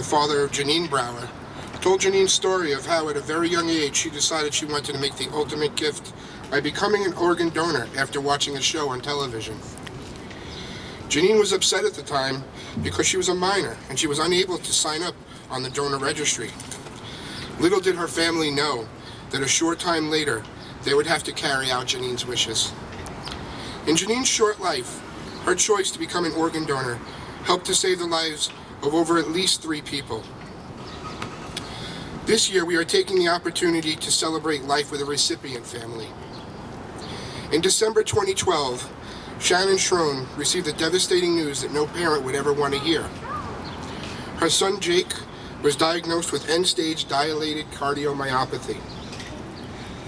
father of Janine Brower, told Janine's story of how at a very young age she decided she wanted to make the ultimate gift by becoming an organ donor after watching a show on television. Janine was upset at the time because she was a minor and she was unable to sign up on the donor registry. Little did her family know that a short time later they would have to carry out Janine's wishes. In Janine's short life, her choice to become an organ donor helped to save the lives of over at least 3 people. This year we are taking the opportunity to celebrate life with a recipient family. In December 2012, Shannon Schroen received the devastating news that no parent would ever want to hear. Her son Jake was diagnosed with end-stage dilated cardiomyopathy.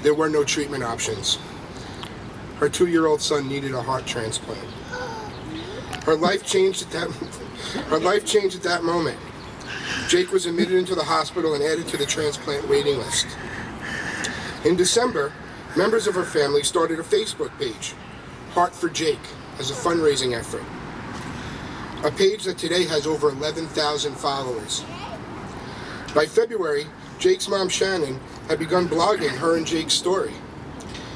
There were no treatment options. Her 2-year-old son needed a heart transplant. Her life changed at that moment. Jake was admitted into the hospital and added to the transplant waiting list. In December, members of her family started a Facebook page, Heart for Jake, as a fundraising effort. A page that today has over 11,000 followers. By February, Jake's mom, Shannon, had begun blogging her and Jake's story.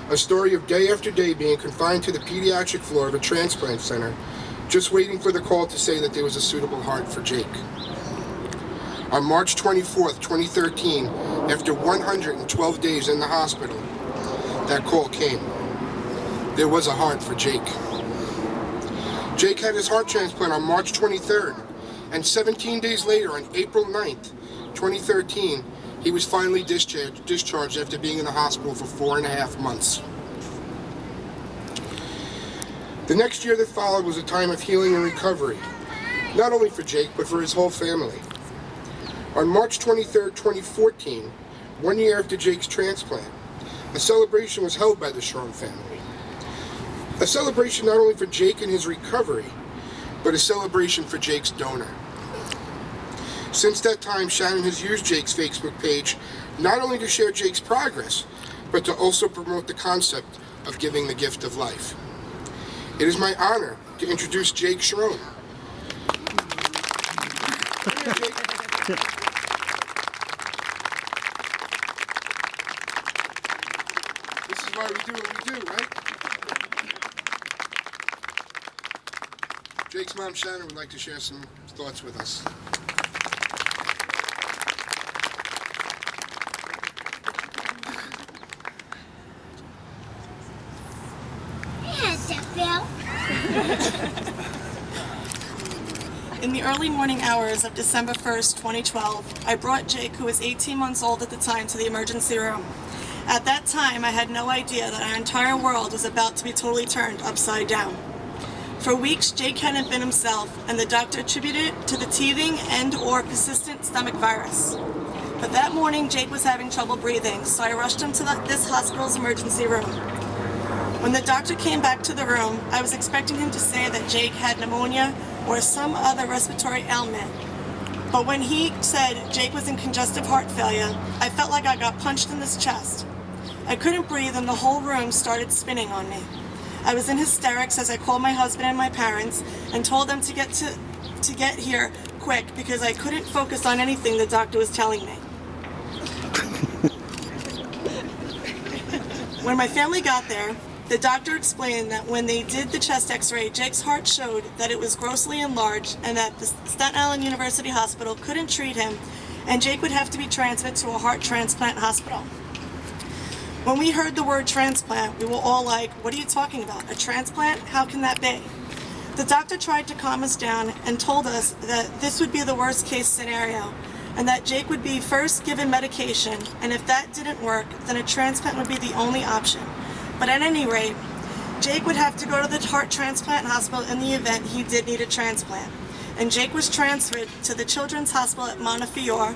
A story of day after day being confined to the pediatric floor of a transplant center, just waiting for the call to say that there was a suitable heart for Jake. On March 24th, 2013, after 112 days in the hospital, that call came. There was a heart for Jake. Jake had his heart transplant on March 23rd, and 17 days later, on April 9th, 2013, he was finally discharged after being in the hospital for 4.5 months. The next year that followed was a time of healing and recovery, not only for Jake, but for his whole family. On March 23rd, 2014, 1 year after Jake's transplant, a celebration was held by the Schroen family. A celebration not only for Jake and his recovery, but a celebration for Jake's donor. Since that time, Shannon has used Jake's Facebook page not only to share Jake's progress, but to also promote the concept of giving the gift of life. It is my honor to introduce Jake Schroen. Here, Jake. This is why we do what we do, right? Jake's mom, Shannon, would like to share some thoughts with us. In the early morning hours of December 1st, 2012, I brought Jake, who was 18 months old at the time, to the emergency room. At that time, I had no idea that our entire world was about to be totally turned upside down. For weeks, Jake hadn't been himself, and the doctor attributed it to the teething and/or persistent stomach virus. But that morning, Jake was having trouble breathing, so I rushed him to this hospital's emergency room. When the doctor came back to the room, I was expecting him to say that Jake had pneumonia or some other respiratory ailment. But when he said Jake was in congestive heart failure, I felt like I got punched in the chest. I couldn't breathe and the whole room started spinning on me. I was in hysterics as I called my husband and my parents and told them to get here quick because I couldn't focus on anything the doctor was telling me. When my family got there, the doctor explained that when they did the chest x-ray, Jake's heart showed that it was grossly enlarged and that the Staten Island University Hospital couldn't treat him and Jake would have to be transferred to a heart transplant hospital. When we heard the word transplant, we were all like, what are you talking about? A transplant? How can that be? The doctor tried to calm us down and told us that this would be the worst case scenario and that Jake would be first given medication, and if that didn't work, then a transplant would be the only option. But at any rate, Jake would have to go to the heart transplant hospital in the event he did need a transplant. And Jake was transferred to the Children's Hospital at Montefiore,